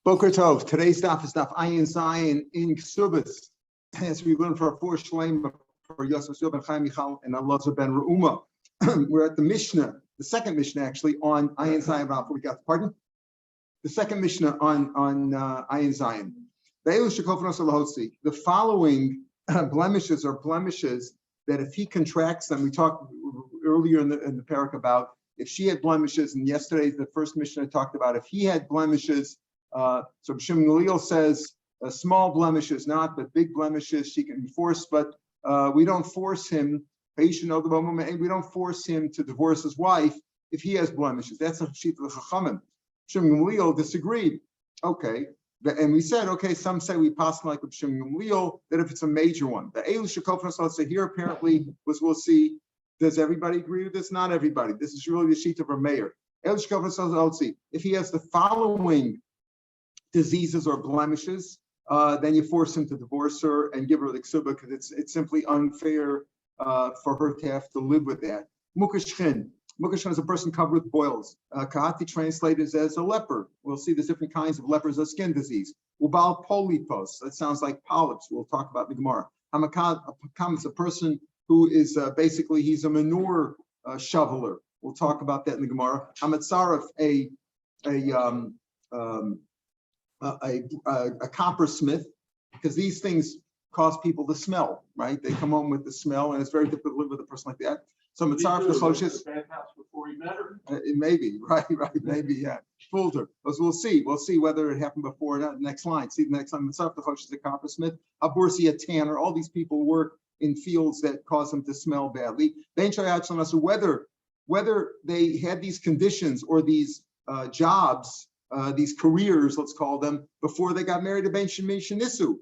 Boker Tov. Today's daf is daf Ayin Zayin in K'subas. As we learn for our fourth Shlema for Yosef ben Chaim Michal and Elazar ben Reuma. We're at the Mishnah, the second Mishnah actually on Ayin Zayin. We got pardon. The second Mishnah on Ayin Zayin. The following blemishes are blemishes that if he contracts them, we talked earlier in the parak about if she had blemishes, and yesterday the first Mishnah talked about if he had blemishes. So Shimon Gamliel says small blemishes, not but big blemishes she can enforce, but we don't force him. We don't force him to divorce his wife if he has blemishes. That's a sheet of the Chachamim. Shimon Gamliel disagreed. Okay, and we said okay. Some say we pass like with Shimon Gamliel that if it's a major one, the Eilu Shekofnas, let's say here apparently was we'll see. Does everybody agree with this? Not everybody. This is really the sheet of Rav Meir. Eilu Shekofnas, let's see if he has the following diseases or blemishes, then you force him to divorce her and give her the ksuba because it's simply unfair for her to have to live with that. Mukashchin. Mukashchin is a person covered with boils. Kahati translated as a leper. We'll see there's different kinds of lepers of skin disease. Ubal polypos. That sounds like polyps. We'll talk about in the Gemara. Hamakam is a person who is basically he's a manure shoveler. We'll talk about that in the Gemara. Hamatzaref, a coppersmith, because these things cause people to smell, right? They come home with the smell, and it's very difficult to live with a person like that. So Mitzaref the Choshes, before he met her. Maybe, right, maybe, yeah, fooled her. But we'll see whether it happened before or not. Next line, see the next line. Mitzaref the Choshes, a coppersmith, Abursi, a tanner. All these people work in fields that cause them to smell badly. So whether they had these conditions or these jobs. These careers, let's call them, before they got married to Ben Shenisu,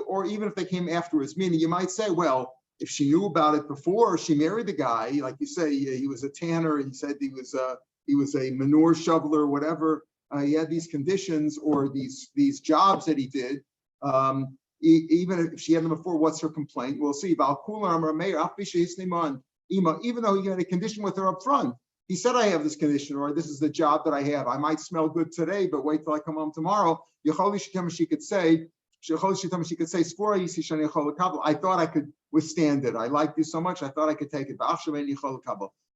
or even if they came afterwards. Meaning, you might say, well, if she knew about it before she married the guy, like you say, he was a tanner, he said he was a manure shoveler, whatever. He had these conditions or these jobs that he did. Even if she had them before, what's her complaint? We'll see. Even though he had a condition with her up front. He said, I have this condition, or this is the job that I have. I might smell good today, but wait till I come home tomorrow. She could say, I thought I could withstand it. I liked you so much, I thought I could take it.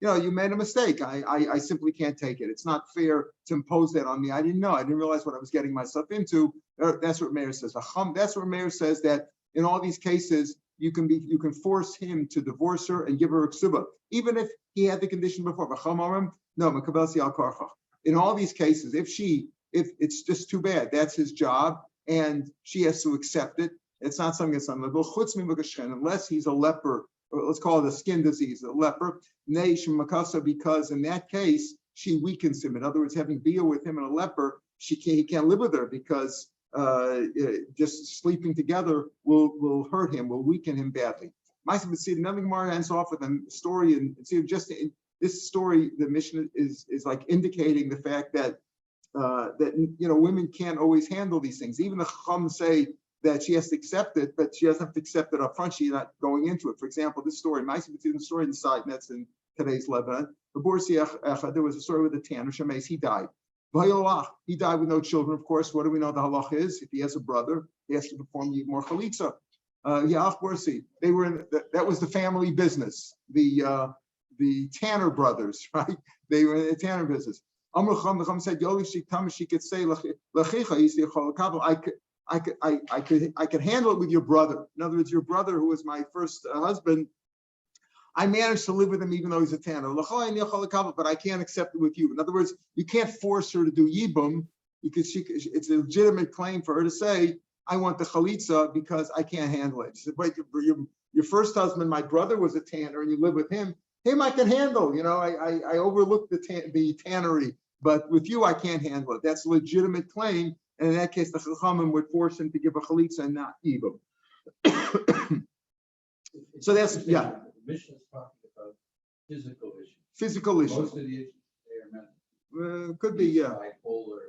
You made a mistake. I simply can't take it. It's not fair to impose that on me. I didn't know. I didn't realize what I was getting myself into. That's what Meir says. That's what Meir says, that in all these cases, you can force him to divorce her and give her a ksuba, even if he had the condition before. No, in all these cases, if it's just too bad, that's his job, and she has to accept it. It's not something that's unlawful, unless he's a leper, or let's call it a skin disease, a leper. Because in that case, she weakens him. In other words, having bia with him and a leper, he can't live with her because just sleeping together will hurt him, will weaken him badly. Another Gemara ends off with a story, and see just in this story, the Mishnah is like indicating the fact that women can't always handle these things. Even the Chacham say that she has to accept it, but she doesn't have to accept it up front. She's not going into it. For example, this story, the story inside, and that's in today's Lebanon. There was a story with a tanner, Shemes, he died. He died with no children, of course. What do we know the halach is? If he has a brother, he has to perform more chalitza. They were that was the family business. The Tanner brothers, right? They were in the Tanner business. The Chacham said, she could say, I could handle it with your brother. In other words, your brother, who was my first husband, I managed to live with him even though he's a tanner. But I can't accept it with you. In other words, you can't force her to do yibum because it's a legitimate claim for her to say, I want the chalitza because I can't handle it. She said, wait, your first husband, my brother was a tanner and you live with him. Him I can handle. I overlooked the tannery, but with you I can't handle it. That's a legitimate claim. And in that case, the Chachamim would force him to give a chalitza and not yibum. So that's, yeah. The mission is talking about physical issues. Physical issues. Most of the issues they are mental. Could be, yeah. Bipolar,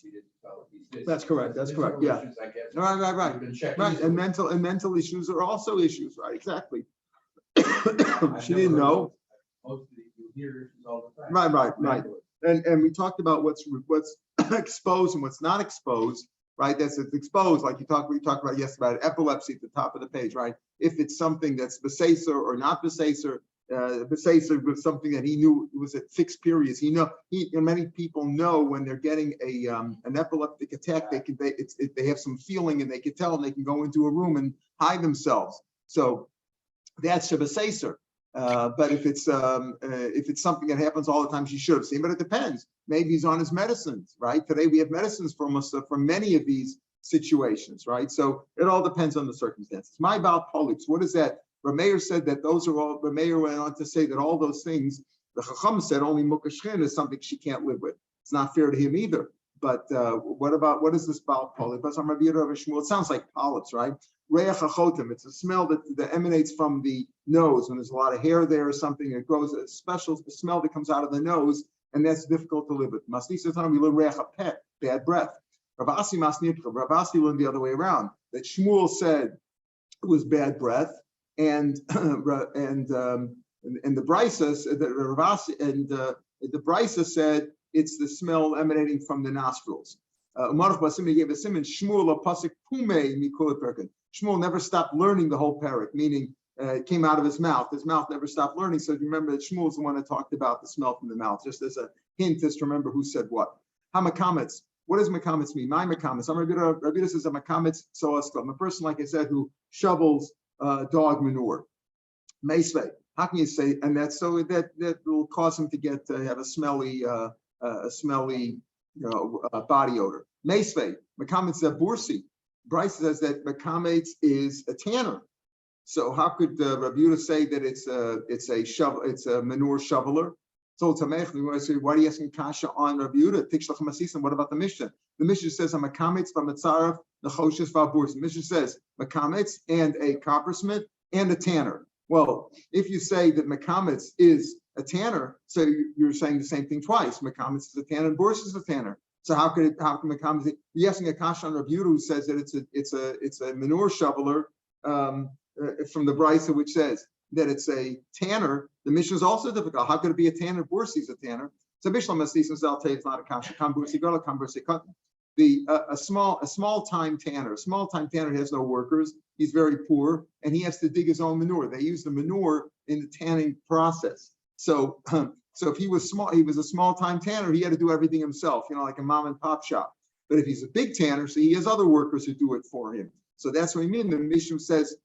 he didn't develop these. That's correct. That's correct. Yeah. Issues, I guess. Right. Right. And mental issues are also issues, right? Exactly. She didn't know. Most of you hear issues all the time. Right. And we talked about what's exposed and what's not exposed, right? That's it's exposed, like we talked about yesterday about epilepsy at the top of the page, right? If it's something that's besacer or not besacer, besacer was something that he knew was at fixed periods. Many people know when they're getting an epileptic attack, they have some feeling and they can tell, and they can go into a room and hide themselves. So that's a besacer. But if it's something that happens all the time, she should have seen. But it depends. Maybe he's on his medicines, right? Today we have medicines for many of these situations, right? So it all depends on the circumstances. My about polyps, what is that? Rav Meir said that those are all. Rav Meir went on to say that all those things. The Chacham said only mukashchin is something she can't live with. It's not fair to him either. But what is this about polyp? It sounds like polyps, right? Reach achotim. It's a smell that emanates from the nose when there's a lot of hair there or something. It grows a special smell that comes out of the nose, and that's difficult to live with. Masnisa time we learn reach pet, bad breath. Rav Asi masnipcha. Rav Asi learned the other way around. That Shmuel said it was bad breath, and the Brisa the Brisa said it's the smell emanating from the nostrils. Umarach Basim gave a simon Shmuel a pasuk pume mikol perkin. Shmuel never stopped learning the whole parak, meaning it came out of his mouth. His mouth never stopped learning. So remember that Shmuel is the one that talked about the smell from the mouth. Just as a hint, just to remember who said what. Hamakametz. What does makametz mean? My makametz. Rabbi says a makametz soaskom. A person, like I said, who shovels dog manure. Meisvei. How can you say? And that's so that will cause him to have a smelly body odor. Meisvei. Makametz bursi. Bryce says that makametz is a tanner. So how could Rabbi Yehuda say that it's a manure shoveler? So it's a mech. We want to say, why are you asking kasha on Rabbi Yehuda? Tikshlach masisam. What about the Mishnah? The Mishnah says a makametz v'matzarav nechoshes v'aburs. The Mishnah says makametz and a coppersmith and a tanner. Well, if you say that makametz is a tanner, so you're saying the same thing twice. Makametz is a tanner and burs is a tanner. So how can makametz? You're asking a kasha on Rabbi Yehuda who says that it's a manure shoveler from the Brisa, which says that it's a tanner. The Mishnah is also difficult. How could it be a tanner? Bursi is a tanner. So Mishnah Maslisim Zaltei is not a kasha. Kambursi Gola Kambursi Katan. A small time tanner has no workers. He's very poor, and he has to dig his own manure. They use the manure in the tanning process. So if he was a small time tanner, he had to do everything himself, like a mom and pop shop. But if he's a big tanner, so he has other workers who do it for him. So that's what I mean. The Mishnah says,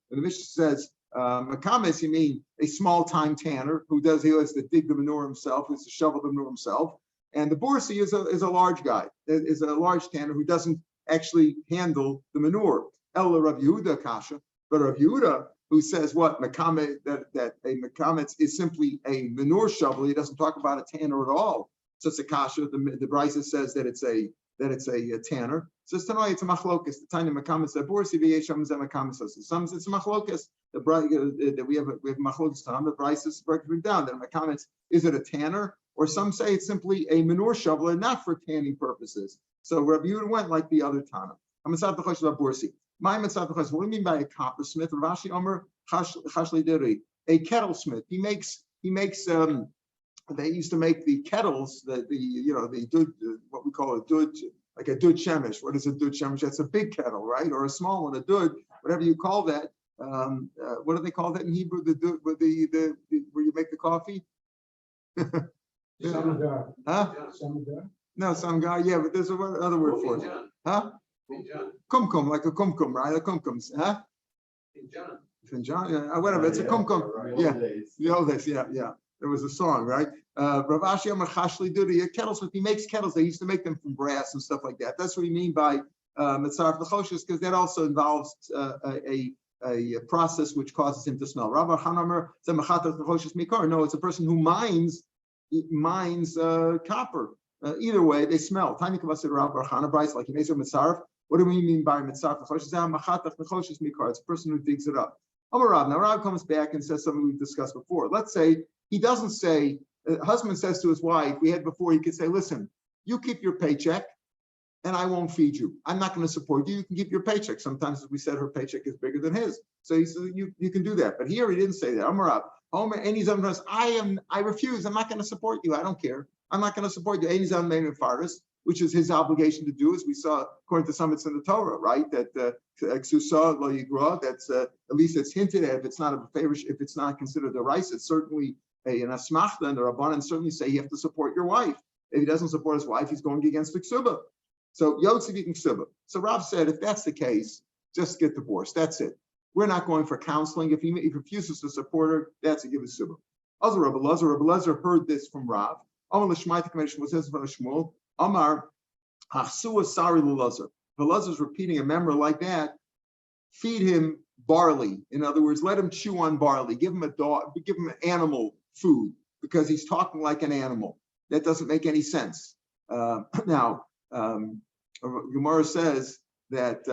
makames, you mean a small time tanner he has to dig the manure himself, who has to shovel the manure himself. And the borsi is a large guy, is a large tanner who doesn't actually handle the manure. Ella Rav Yehuda kasha, but Rav Yehuda, who says what makame, that a makametz is simply a manure shovel. He doesn't talk about a tanner at all. So it's a kasha. The Brisa says that it's a tanner. So tonight it's a machlokas. The tiny makametz that borsi v'yesham zeh makametz. Some it's a machlokas. That we have machlokas time. The Brisa is breaking down that a makametz, is it a tanner? Or some say it's simply a manure shoveler, not for tanning purposes. So Rabbi Yehuda went like the other Tana. My what do you mean by a coppersmith? Rashi Omer Chashli Diri, a kettle smith. He makes. They used to make the kettles, the dud, what we call a dud, like a dud shemesh. What is a dud shemesh? That's a big kettle, right? Or a small one, a dud, whatever you call that. What do they call that in Hebrew? The dud, where you make the coffee. Samgar. Huh? Samgar. No, samgar. Yeah, but there's another word for it. Huh? Kumkum, like a kumkum, right? A kumkums, huh? Finjan, yeah, whatever. It's a kumkum. Yeah, the old days. Yeah. There was a song, right? Rav Ashi Amar Chashli Dudi, kettles. He makes kettles. They used to make them from brass and stuff like that. That's what we mean by mitzaref l'choshes, because that also involves a process which causes him to smell. Rav Hanamer zemachat l'choshes mikar. No, it's a person who mines copper. Either way, they smell. Tiny kavasir Rav Barchana Bryce, like Yimeser Mitzaref. What do we mean by mitzaref l'choshes? Machatach l'choshes mikar. It's a person who digs it up. Amar Rav. Now Rav comes back and says something we've discussed before. Let's say he doesn't say. A husband says to his wife, we had before. He could say, "Listen, you keep your paycheck, and I won't feed you. I'm not going to support you. You can keep your paycheck." Sometimes, as we said, her paycheck is bigger than his. So he said, "You can do that." But here he didn't say that. Amar Rav. Omer any zamras. I refuse. I'm not going to support you. I don't care. I'm not going to support you. Any zamras faris, which is his obligation to do, as we saw according to some it's in the Torah, right? That exusa lo yigra. That's at least it's hinted at. If it's not a favor, if it's not considered a rice, it's certainly an asmachta, and the rabbanan certainly say you have to support your wife. If he doesn't support his wife, he's going against the ksuba. So yotzi ksuba. So Rav said, if that's the case, just get divorced. That's it. We're not going for counseling. If he refuses to support her, that's a give a ksuba. Other Rabbi Lezer heard this from Rav. Amar l'shmaita commission was his from Shmuel. Amar hachsua sari l'Lezer. If Lezer's repeating a member like that, feed him barley. In other words, let him chew on barley. Give him a dog. Give him an animal food because he's talking like an animal. That doesn't make any sense. Now, Gemara says that,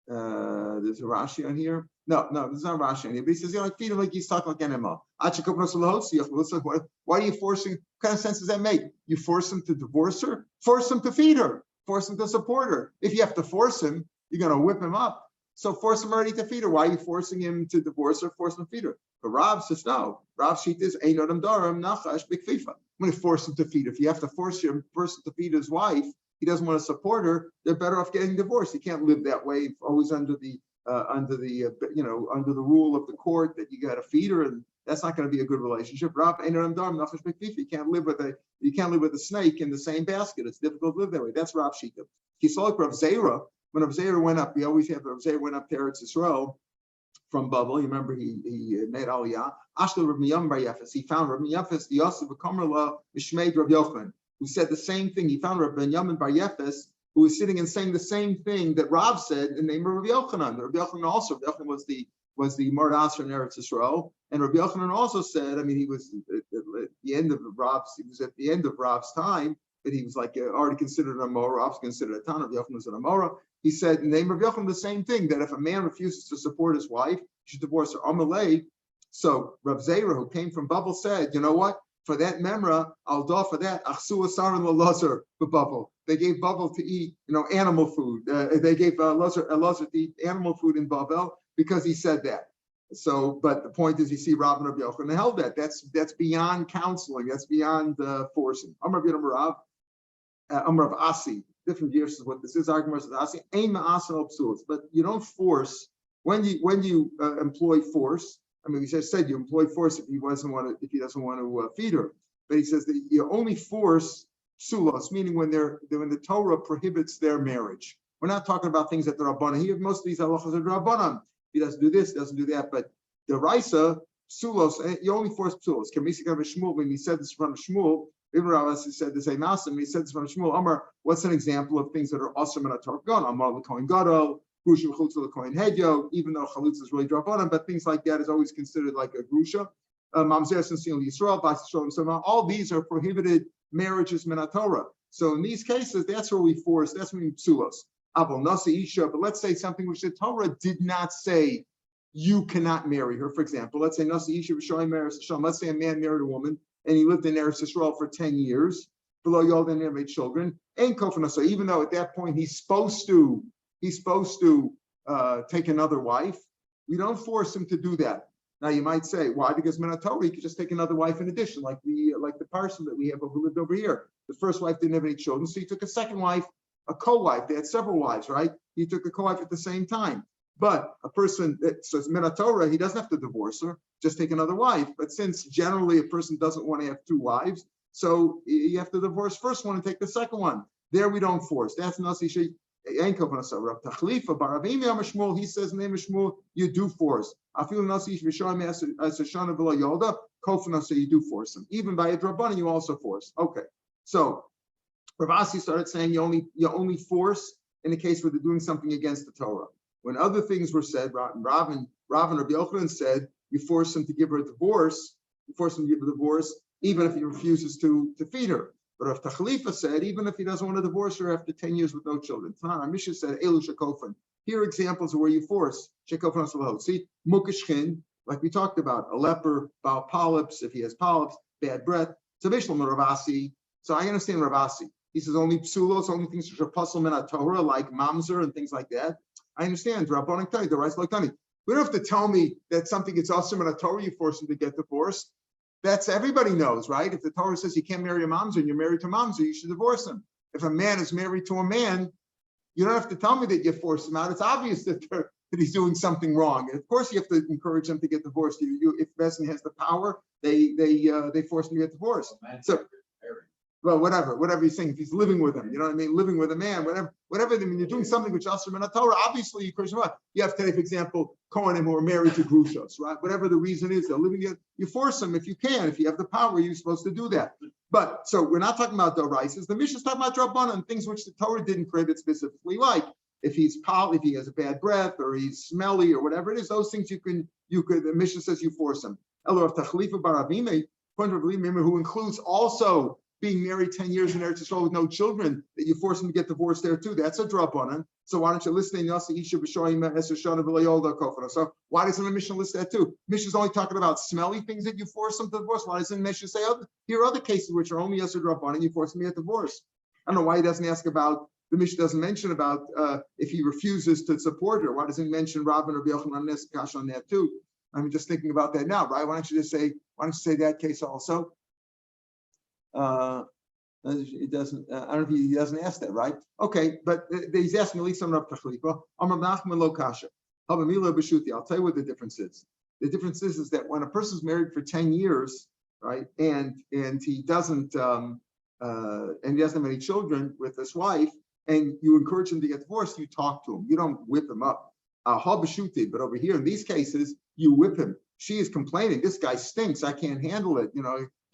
there's a Rashi on here. No, there's not a Rashi on here. But he says, feed him like he's talking like an animal. Why are you forcing? What kind of sense does that make? You force him to divorce her? Force him to feed her. Force him to support her. If you have to force him, you're going to whip him up. So force him already to feed her. Why are you forcing him to divorce her? Force him to feed her. But Rav says, no. Rav sheet is Einodam Daram Nachash Bikfifa. I'm going to force him to feed her. If you have to force him to feed his wife, he doesn't want to support her, they're better off getting divorced. He can't live that way, always under the rule of the court that you got to feed her, and that's not going to be a good relationship. Rav Einodam Daram Nachash Bikfifa. You can't live with a snake in the same basket. It's difficult to live that way. That's Rav sheet. He saw like Rav Zera. When Rav Zera went up, we always have Rav Zera went up to Eretz Yisrael from Babel. You remember he made Aliyah. Ashla Rav Miyam Bar Yefes. He found Rav Yefes, the Yosef V'Kamerla Mishmeid Rav Yochanan, who said the same thing. He found Rav Binyamin Bar Yefes, who was sitting and saying the same thing that Rav said in the name of Rav Yochanan. Rav Yochanan also, Rav Yochanan was the Mardas in Eretz Yisrael, and Rav Yochanan also said, he was at the end of Rav's time, that he was like already considered an Amora. Rav's considered a Tan. Rav Yochanan was an Amora. He said in the name of Yochanan the same thing, that if a man refuses to support his wife, he should divorce her. Amalei. So Rav Zera, who came from Babel, said, you know what? For that memra, I'll do for that. Achsu asar and Lazar for Babel. They gave Babel to eat, animal food. They gave Lazar to eat animal food in Babel because he said that. So, but the point is, you see, Rav and Rabbi Yochanan held that. That's beyond counseling. That's beyond forcing. Amar Rav Asi. Different years is what this is. Arguments of Asi. Ain ma'asan obsuls. But you don't force when you employ force. He said you employ force if he doesn't want to feed her. But he says that you only force psulos, meaning when the Torah prohibits their marriage. We're not talking about things that the Rabbanan. Here, most of these halachas are Rabbanan. He doesn't do this, doesn't do that. But the Raisa, psulos, you only force psulos. When he said this in front of Shmuel, Ibn Rav said the same Asim. He said this in front of Shmuel. Amar, what's an example of things that are awesome in a Torah? Amar l'kohen gadol. Grusha chutza l'kohen hedyo, even though chalutza is really drabanan, but things like that is always considered like a grusha. Mamzer Sinsil Yisrael, Bas Yisrael, so all these are prohibited marriages min Torah. So in these cases, that's where we force. That's when we psulos. Abel nasi isha. But let's say something which the Torah did not say you cannot marry her. For example, let's say nasi isha v'shoyim eretz Yisrael. Let's say a man married a woman and he lived in Eretz Yisrael for 10 years. Below Yod and never made children. Ain't kofan. So even though at that point he's supposed to take another wife, we don't force him to do that. Now you might say, why? Because Torah, he could just take another wife in addition, like the person that we have who lived over here. The first wife didn't have any children, so he took a second wife, a co-wife. They had several wives, right? He took a co-wife at the same time. But a person that says Torah, he doesn't have to divorce her, just take another wife. But since generally a person doesn't want to have two wives, so you have to divorce first one and take the second one. There we don't force. That's nasi she. He says in the name of Shmuel, you do force. You do force them. Even by a drabanan, you also force. Okay. So Rav Asi started saying you only force in the case where they're doing something against the Torah. When other things were said, Rav and Rabbi Yochanan said you force him to give her a divorce. You force him to give her a divorce, even if he refuses to feed her. But if Tachlifa said, even if he doesn't want to divorce her after 10 years with no children, our Mishnah said, Elu Shekofan. Here are examples of where you force Shekofan Salahot. See, Mukashkin, like we talked about, a leper, bowel polyps, if he has polyps, bad breath. So Vishlam Ravasi. So I understand Ravasi. He says only psulos, only things which are puzzle min Torah, like mamzer and things like that. I understand. Rabbanan Tani, the rice like Tani. We don't have to tell me that something is awesome in a Torah, you force him to get divorced. That's everybody knows, right? If the Torah says you can't marry a mamzer and you're married to a mamzer, you should divorce him. If a man is married to a man, you don't have to tell me that you force him out. It's obvious that he's doing something wrong. And of course, you have to encourage him to get divorced. If Besson has the power, they force him to get divorced. So, well, whatever he's saying, if he's living with him, you know what I mean? Living with a man, whatever. I mean, you're doing something which Asr in a Torah, obviously you encourage him out. You have today, for example, Kohanim who are married to Grushos, right? Whatever the reason is, they're living together. You force them if you can. If you have the power, you're supposed to do that. But so we're not talking about Doraisas. The Mishnah is talking about Drabanan, things which the Torah didn't prohibit specifically, like if he has a bad breath or he's smelly or whatever it is, those things you could. The Mishnah says you force him. Elor Tachlifa Baravime, who includes also being married 10 years in Eretz Yisrael with no children, that you force him to get divorced there too. That's a drabanan. So why don't you list in Yasa Isha B'Shoyim Eser Shana V'Layolda Kofana? So why doesn't the Mishnah list that too? Mishnah's only talking about smelly things that you force them to divorce. Why doesn't the Mishnah say here are other cases which are only Yasa drabanan, you force them to get divorced? I don't know why he doesn't ask about. The Mishnah doesn't mention about if he refuses to support her. Why doesn't he mention Rabban or Yochanan Neskash on that too? I'm just thinking about that now, right? Why don't you say that case also? It doesn't. I don't know if he doesn't ask that, right? Okay, but he's asking at least some Rav Tachlifa. I'll tell you what the difference is. The difference is that when a person's married for 10 years, right, and he doesn't have any children with his wife, and you encourage him to get divorced, you talk to him. You don't whip him up. But over here in these cases, you whip him. She is complaining. This guy stinks. I can't handle it.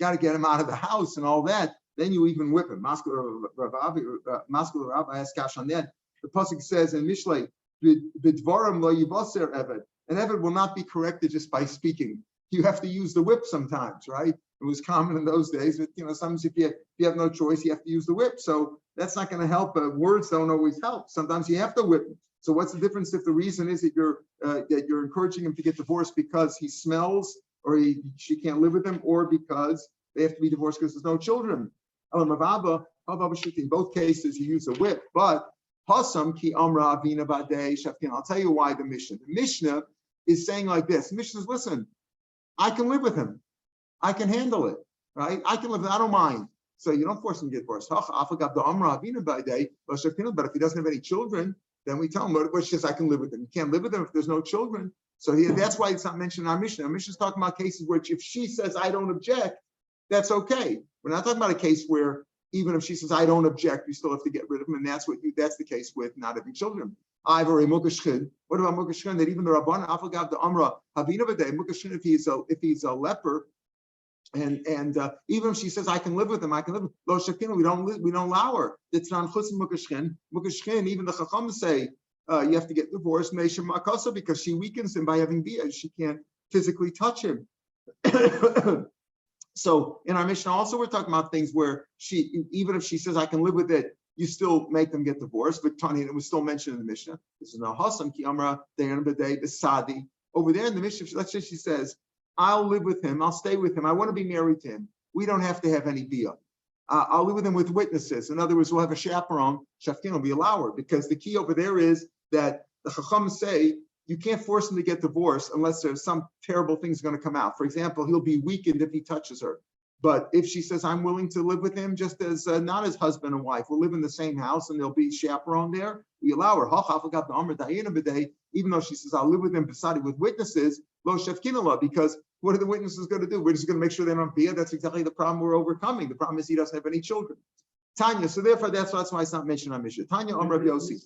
Got to get him out of the house and all that. Then you even whip him. Masculine Rabbi asks Kash on that. The pasuk says in Mishlei, "Bidvarim lo yivaser eved." An eved will not be corrected just by speaking. You have to use the whip sometimes, right? It was common in those days, but sometimes if you have no choice, you have to use the whip. So that's not going to help. Words don't always help. Sometimes you have to whip him. So what's the difference if the reason is that you're encouraging him to get divorced because he smells or she can't live with him, or because they have to be divorced because there's no children? In both cases, you use a whip, but Hasam ki amra avina badei shafkin. I'll tell you why the Mishnah is saying like this. The Mishnah says, listen, I can live with him. I can handle it, right? I can live with him. I don't mind. So you don't force him to get divorced. But if he doesn't have any children, then we tell him, what she says, I can live with him. You can't live with him if there's no children. So that's why it's not mentioned in our Mishnah. Our Mishnah is talking about cases where if she says, I don't object, that's okay. We're not talking about a case where even if she says, I don't object, you still have to get rid of him. And that's the case with not having children. What about Mukashkin? That even the Rabban Afagav the Amra Havina V'day Mukashkin, if he's a leper, and even if she says I can live with him, I can live with him. Lo Shakina, we don't allow her. It's not Chutz Mukashkin. Mukashkin, even the Chacham say you have to get divorced Meisha Makasa because she weakens him by having bia. She can't physically touch him. So in our Mishnah also we're talking about things where even if she says I can live with it, you still make them get divorced. But Tani, it was still mentioned in the Mishnah. This is now Hasam ki Amra Dayan B'day B'Sadi. Over there in the Mishnah, let's say she says, I'll live with him, I'll stay with him, I want to be married to him. We don't have to have any bia. I'll live with him with witnesses. In other words, we'll have a chaperone. Shafkin will be allowed, because the key over there is that the Chacham say you can't force him to get divorced unless there's some terrible things going to come out. For example, he'll be weakened if he touches her. But if she says, I'm willing to live with him just as not as husband and wife, we'll live in the same house and there'll be chaperone there, we allow her. Even though she says, I'll live with him beside with witnesses, lo shefkinala, because what are the witnesses going to do? We're just going to make sure they don't bia. That's exactly the problem we're overcoming. The problem is he doesn't have any children. Tanya, so therefore that's why it's not mentioned on Mishnah. Tanya Rav Yossi.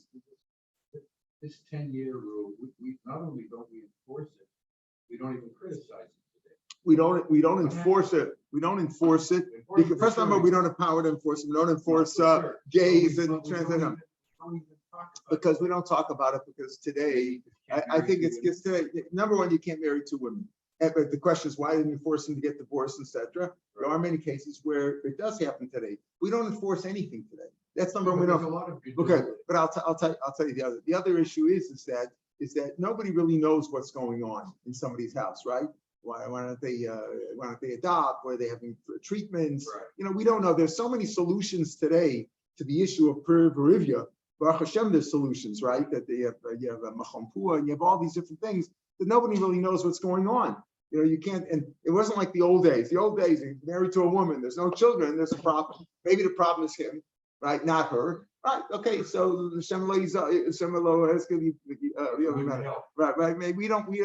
This 10-year rule, we not only don't we enforce it, we don't even criticize it today. We don't enforce it. We don't enforce it. Because first of all, we don't have power to enforce it. We don't enforce gays and transgender. Because we don't talk about it, because today, I think it's today, number one, you can't marry two women. But the question is, why didn't you force them to get divorced, etc.? There are many cases where it does happen today. We don't enforce anything today. That's number one. We don't. Okay, but I'll tell you the other issue is that nobody really knows what's going on in somebody's house, right? Why don't they adopt? Why are they having treatments? Right. We don't know. There's so many solutions today to the issue of Perivia. Baruch Hashem, there's solutions, right? That you have Machampua and you have all these different things. that nobody really knows what's going on. You can't, and it wasn't like the old days. The old days, he's married to a woman, there's no children, there's a problem. Maybe the problem is him, right? Not her. Right. Okay. So the Shemlo is going to be right. Maybe we don't. He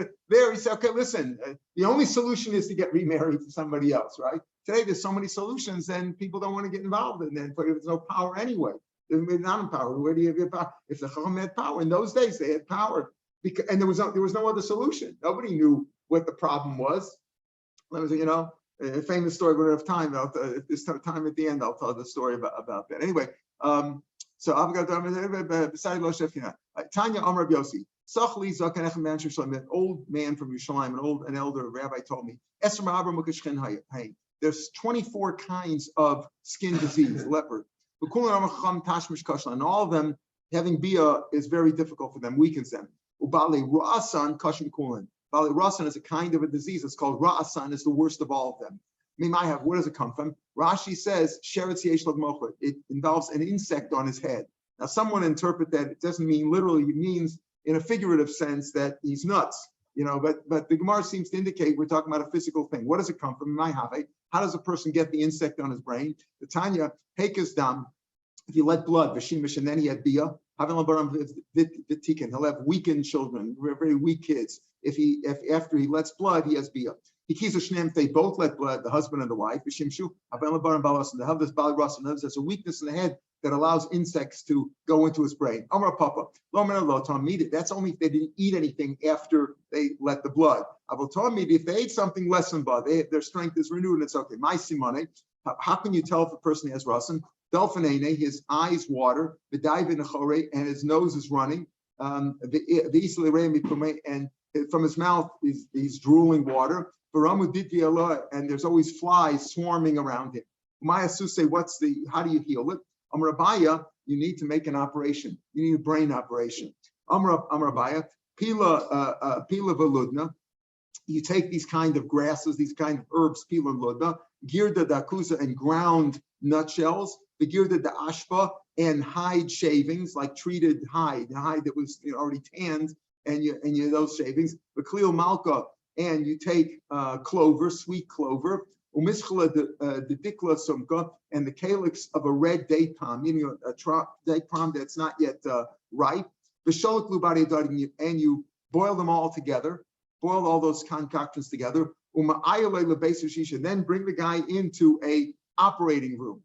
said, okay, listen. The only solution is to get remarried to somebody else. Right. Today, there's so many solutions, and people don't want to get involved in that. But there's no power anyway. They're not in power. Where do you get power? If the Chacham had power in those days, they had power, and there was no other solution. Nobody knew what the problem was. A famous story. We don't have time. If there's time at the end, I'll tell the story about that. Anyway. So I've got beside Lo Shefina. Tanya Amar Yossi. Sachli Zakan Echem Man Shushalim, an old man from Yerushalayim, an elder rabbi told me. There's 24 kinds of skin disease, leopard. And all of them having bia is very difficult for them, weakens them. Ubale Ra'asan Kashim Kulin. Bale Ra'asan is a kind of a disease. It's called Ra'asan. It's the worst of all of them. Where does it come from? Rashi says, it involves an insect on his head. Now, someone interpret that it doesn't mean literally, it means in a figurative sense that he's nuts, but the Gemara seems to indicate we're talking about a physical thing. What does it come from? How does a person get the insect on his brain? The Tanya, Hekas Dam, if you let blood, Vashimish, and then he had Bia, he'll have weakened children, very weak kids. If after he lets blood, he has Bia. They both let blood, the husband and the wife. They have this bali rasa, there's a weakness in the head that allows insects to go into his brain. Amar Papa, that's only if they didn't eat anything after they let the blood. If they ate something less than blood, their strength is renewed and it's okay. My simone, how can you tell if a person has rasan? Delphinene, his eyes water, the dive in and his nose is running, and from his mouth he's drooling water. And there's always flies swarming around him. How do you heal it? Amrabaya, you need to make an operation. You need a brain operation. Amrabaya, pila veludna. You take these kind of grasses, these kind of herbs, pila veludna, girda dakusa, and ground nutshells, the girda da ashpa, and hide shavings, like treated hide that was already tanned, and those shavings. The kleo malka, and you take clover, sweet clover, umischala the dikla sumka, and the calyx of a red date palm, meaning a date palm that's not yet ripe. And you boil them all together, boil all those concoctions together. Then bring the guy into a operating room.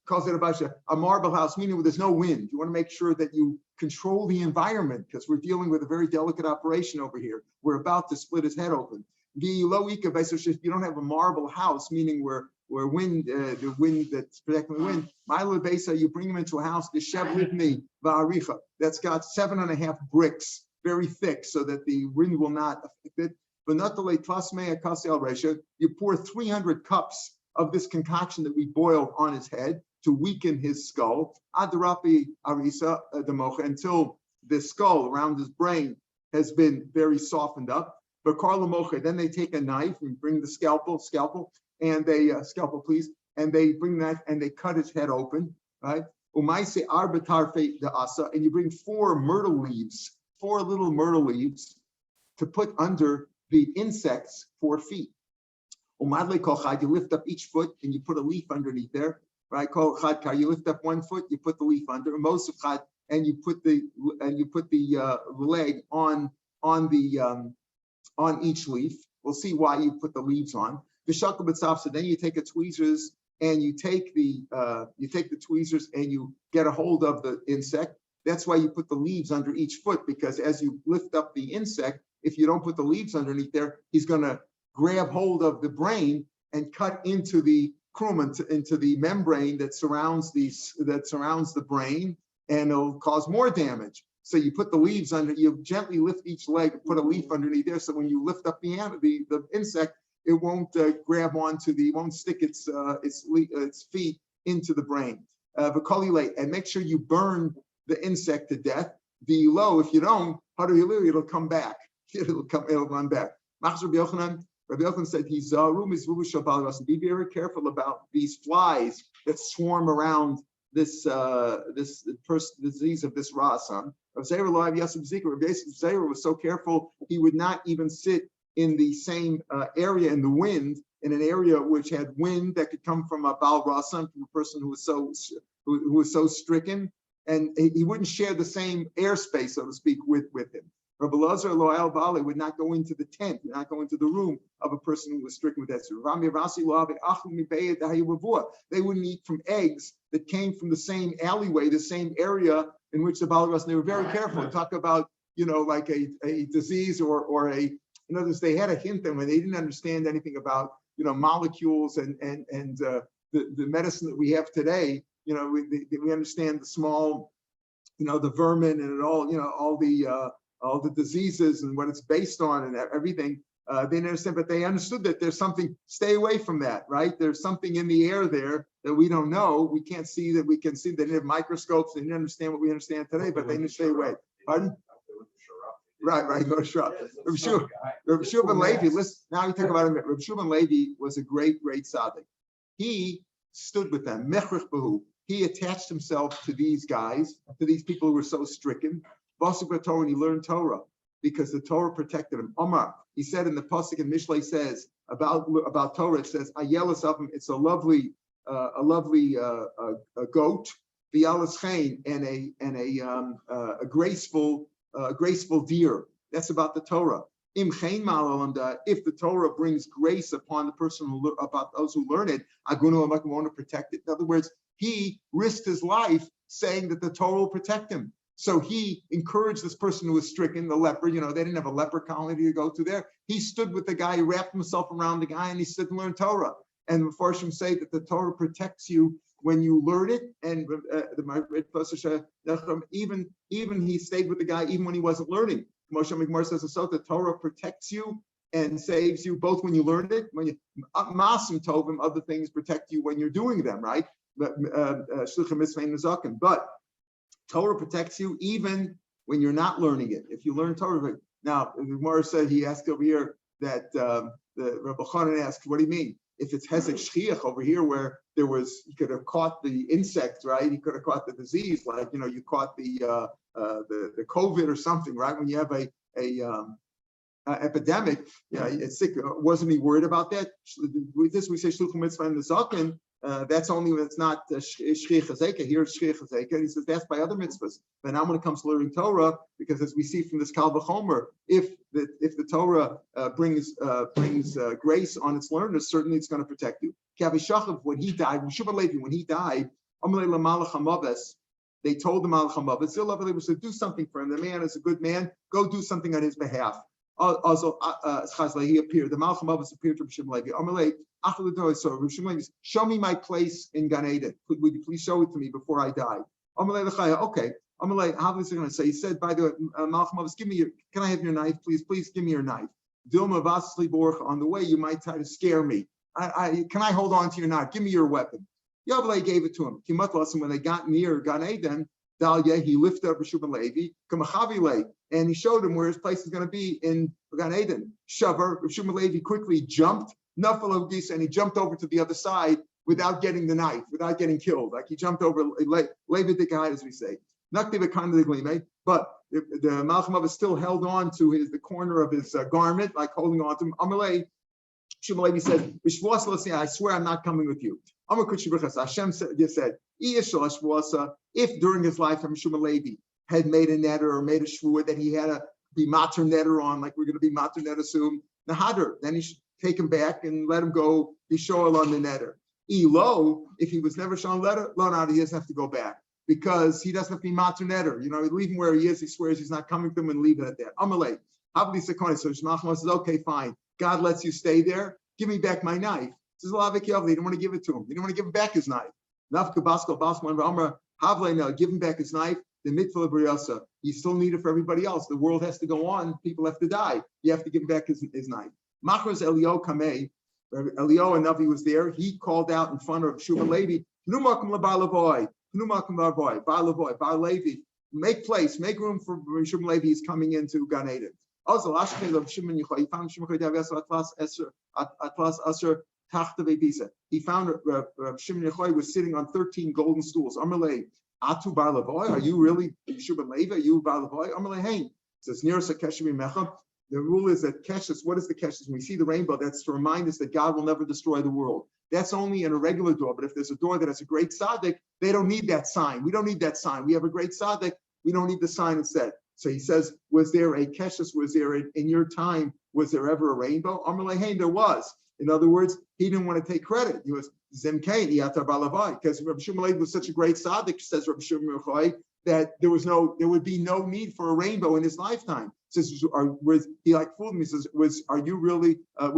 Calls it a marble house, meaning where there's no wind. You want to make sure that you control the environment because we're dealing with a very delicate operation over here. We're about to split his head open. You don't have a marble house, meaning where wind, the wind that's protecting the wind. You bring him into a house, that's got 7.5 bricks, very thick, so that the wind will not affect it. You pour 300 cups of this concoction that we boiled on his head to weaken his skull, until the skull around his brain has been very softened up. But then they take a knife and bring the scalpel, and they and they bring that and they cut his head open, right? And you bring 4 little myrtle leaves to put under the insect's 4 feet. You lift up each foot and you put a leaf underneath there, right? You lift up 1 foot, you put the leaf under, and you put the leg on each leaf. We'll see why you put the leaves on. So then you take a tweezers and you take the tweezers and you get a hold of the insect. That's why you put the leaves under each foot, because as you lift up the insect, if you don't put the leaves underneath there, he's going to grab hold of the brain and cut into the into the membrane that surrounds the brain, and it'll cause more damage. So you put the leaves under, you gently lift each leg, put a leaf underneath there, so when you lift up the insect, it won't grab onto won't stick its feet into the brain. And make sure you burn the insect to death. If you don't, it'll come back. It'll run back. Rabbi Yochanan said, be very careful about these flies that swarm around this disease of this Rasan. Rav Zera was so careful, he would not even sit in the same area in the wind, in an area which had wind that could come from a Baal Rasan, from a person who was so stricken, and he wouldn't share the same airspace, so to speak, with him. Rabbi Lazar Loyal Bali would not go into the tent, would not go into the room of a person who was stricken with that. They wouldn't eat from eggs that came from the same alleyway, the same area in which the Baal Rasan. They were very careful. Talk about, like a disease or a, in other words, they had a hint that when they didn't understand anything about, molecules and the medicine that we have today, we understand the small, the vermin and all the diseases and what it's based on and everything. They didn't understand, but they understood that there's something, stay away from that, right? There's something in the air there that we don't know. We can't see that we can see. They didn't have microscopes. They didn't understand what we understand today, but they didn't stay away. Pardon? Right, go to Shrub. Rav Shua ben Levi, listen, now you talk about him. Rav Shua ben Levi was a great tzaddik. He stood with them, mechrich behu. He attached himself to these guys, to these people who were so stricken. Basuk Torah, and he learned Torah because the Torah protected him. Omar, he said in the pasuk in Mishlei says about Torah, it says Ayelas of him. It's a lovely goat, the Chain, and a graceful deer. That's about the Torah. If the Torah brings grace upon the person about those who learn it, I want to protect it. In other words, he risked his life saying that the Torah will protect him. So he encouraged this person who was stricken, the leper. They didn't have a leper colony to go to there. He stood with the guy, he wrapped himself around the guy, and he stood and learned Torah. And the Mepharshim say that the Torah protects you when you learn it. And even he stayed with the guy even when he wasn't learning. Moshe Migmar says the Torah protects you and saves you both when you learn it, when you masim tovim, other things protect you when you're doing them, right? But Torah protects you even when you're not learning it. If you learn Torah, now the Gemara said, he asked over here that the Rabbi Chanan asked, what do you mean? If it's hezek shchiach over here, where he could have caught the insect, right? He could have caught the disease, like you caught the COVID or something, right? When you have a epidemic, it's sick. Wasn't he worried about that? With this, we say shluchim mitzvah in the zaken. That's only when it's not shchich hazeka. Here it's shchich hazeka. He says that's by other mitzvahs. But now when it comes to learning Torah, because as we see from this Kal V'chomer, if the Torah brings grace on its learners, certainly it's going to protect you. Kavi Shachav, when he died, when he died, they told the Malach HaMavet, they said, do something for him. The man is a good man. Go do something on his behalf. Also, he appeared. The Malach HaMavet appeared to Rishim Levi. So Rishim Levi, show me my place in Gan Eden. Would you please show it to me before I die? Okay. How is he going to say? He said, by the way, Malach HaMavet, can I have your knife, please? Please give me your knife. Dilma Vasli Borch, on the way, you might try to scare me. Can I hold on to your knife? Give me your weapon. Yavle gave it to him. When they got near Gan Eden, Dalia, he lifted up Rishub and Levi, and he showed him where his place is going to be in Gan Eden. Shavar, Rishub and Levi quickly jumped, and he jumped over to the other side without getting the knife, without getting killed. Like he jumped over, Levi Dikahid, as we say. But the Malach HaMavet still held on to the corner of his garment, like holding on to him. Amalei, Rishub Levi said, I swear I'm not coming with you. Hashem said, if during his lifetime Rishub Levi had made a netter or made a shvua that he had to be mater netter on, like we're going to be mater netter soon, Nahader, then he should take him back and let him go be shoel on the netter. Elo, if he was never shown letter, he doesn't have to go back because he doesn't have to be mater netter. Leave him where he is. He swears he's not coming to him and leave it at that. Amalei, so Shmachma says, okay, fine. God lets you stay there. Give me back my knife. He didn't want to give it to him. He didn't want to give him back his knife. Give him back his knife. The mitzvah of Briyasa. You still need it for everybody else. The world has to go on. People have to die. You have to give him back his knife. Machras Elio Kamei, Elio and Navi was there. He called out in front of Shub Levi, make place, make room for Shub Levi. He's coming into Gan Eden. Also, He found Shimon Yochai was sitting on 13 golden stools. Amalei, Atu Bar Lavoy, are you really Yeshua Levi? Are you Bar Lavoy? Amalei, hey, says near Sakeshim Mecha. The rule is that Keshes, what is the Keshes? When we see the rainbow, that's to remind us that God will never destroy the world. That's only in a regular door. But if there's a door that has a great tzaddik, they don't need that sign. We don't need that sign. We have a great tzaddik. We don't need the sign instead. So he says, was there a Keshes? Was there in your time? Was there ever a rainbow? Amalei, hey, there was. In other words, he didn't want to take credit. He was Zemkein, Yatar Balavai, because Rabbi Shimon Levi was such a great tzaddik, says Rabbi Shimon Yochai, that there would be no need for a rainbow in his lifetime. Says, he like fooled me. He says, was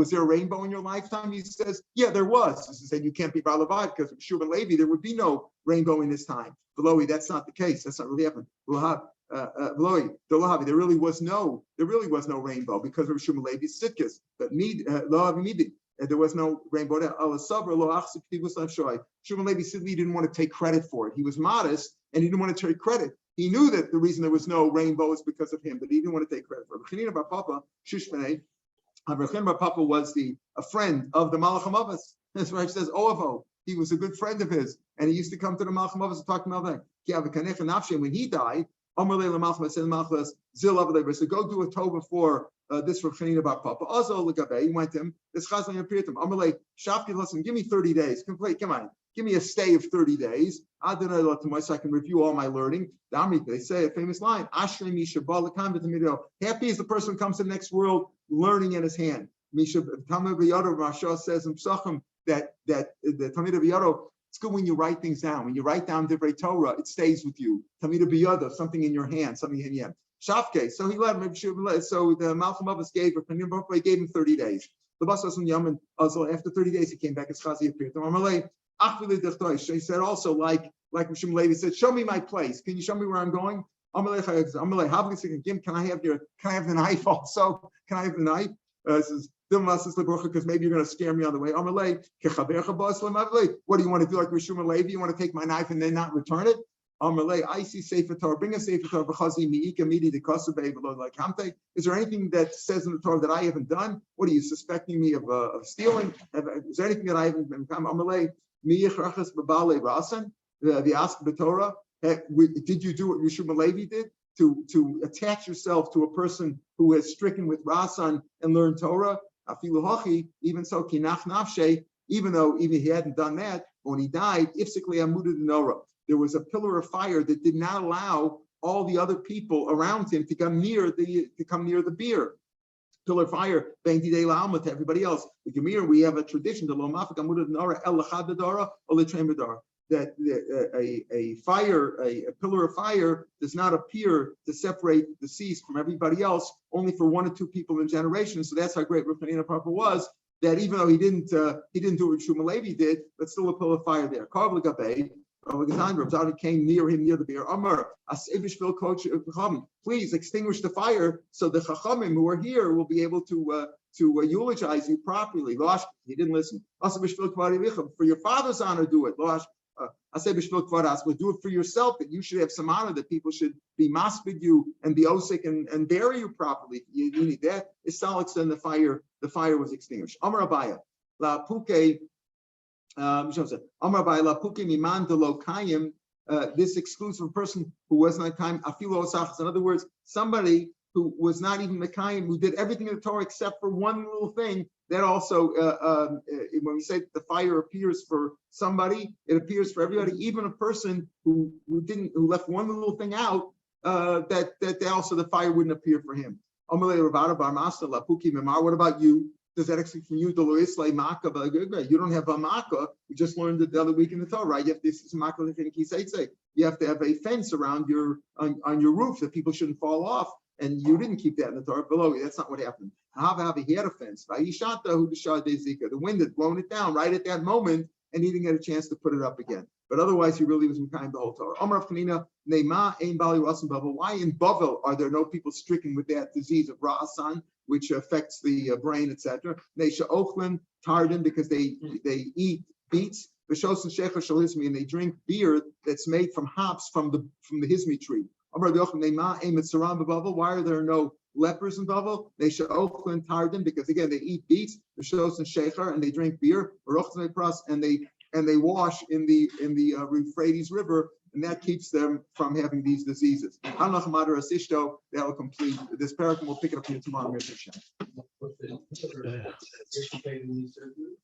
there a rainbow in your lifetime? He says, yeah, there was. He said, you can't be Balavai because of Shimon Levi, there would be no rainbow in his time. Below, that's not the case. That's not really happened. There really was no rainbow because of Shimon Levi's sitkas. But there was no rainbow there. Shimon Levi simply didn't want to take credit for it. He was modest and he didn't want to take credit. He knew that the reason there was no rainbow is because of him, but he didn't want to take credit for it. Bar Papa was a friend of the Malach HaMavos. That's why he says, Oavo. He was a good friend of his, and he used to come to the Malach HaMavos and talk to Malach. When he died, so go do a tova for this Rav Chanina Bar Papa. Also, he went to him. This Chazan appeared to him. Amalei, Shafki, listen, give me 30 days. Come on, give me a stay of 30 days. So I can review all my learning. They say a famous line: happy is the person who comes to the next world learning in his hand. Talmud says in Psachim that the Talmud B'Yado, it's good when you write things down. When you write down Divrei Torah, it stays with you. Talmud B'Yado, something in your hand, something in your hand. Shafke, so he let him. So the Malcham Avos gave him 30 days. After 30 days, he came back as Chazi appeared to him. He said also, like Mishum Levi said, show me my place. Can you show me where I'm going? Can I have the knife also? Can I have the knife? Says, because maybe you're going to scare me on the way. What do you want to do like Rishum Levi? You want to take my knife and then not return it? I see Sefer Torah. Bring a Sefer Torah. Is there anything that says in the Torah that I haven't done? What are you suspecting me of stealing? Is there anything that I haven't done? The ask the Torah. Did you do what Rishum Levi did to attach yourself to a person who is stricken with Rasan and learn Torah? Even so, even though he hadn't done that, when he died, there was a pillar of fire that did not allow all the other people around him to come near the beer. Pillar of fire, to everybody else. The Gemir, we have a tradition, that a pillar of fire does not appear to separate the deceased from everybody else, only for one or two people in generation. So that's how great Rav Chanina Papa was, that even though he didn't do what Shmuel Levi did, but still a pillar of fire there. Came near him near the beer. Please extinguish the fire so the Chachamim who are here will be able to eulogize you properly. He didn't listen. For your father's honor, do it. But do it for yourself, that you should have some honor, that people should be maspid you and be osik and bury you properly. You need that. It's then the fire was extinguished. Amar Abaya, La Puke, this excludes a person who was not time. In other words, somebody who was not even Mekayim, who did everything in the Torah except for one little thing. That also, when we say the fire appears for somebody, it appears for everybody, even a person who left one little thing out, that also the fire wouldn't appear for him. What about you? Does that actually from you? You don't have a makkah. We just learned it the other week in the Torah, right? You have to have a fence around on your roof that people shouldn't fall off. And you didn't keep that in the Torah below. That's not what happened. He had a fence. The wind had blown it down right at that moment, and he didn't get a chance to put it up again. But otherwise, he really was in kind of the whole Torah. Why in Bavel are there no people stricken with that disease of Ra'asan, which affects the brain, etc.? Neisha Ochlin, Tardan, because they eat beets. And they drink beer that's made from hops from the Hizmi tree. Why are there no lepers in Bavel, they should ochel and tardim, because again, they eat beets, the shos and shecher, and they drink beer, and they wash in the Euphrates River, and that keeps them from having these diseases. Hanach Madar Asishto, that will complete this paragraph, and we'll pick it up here tomorrow. Participate in these surgeries?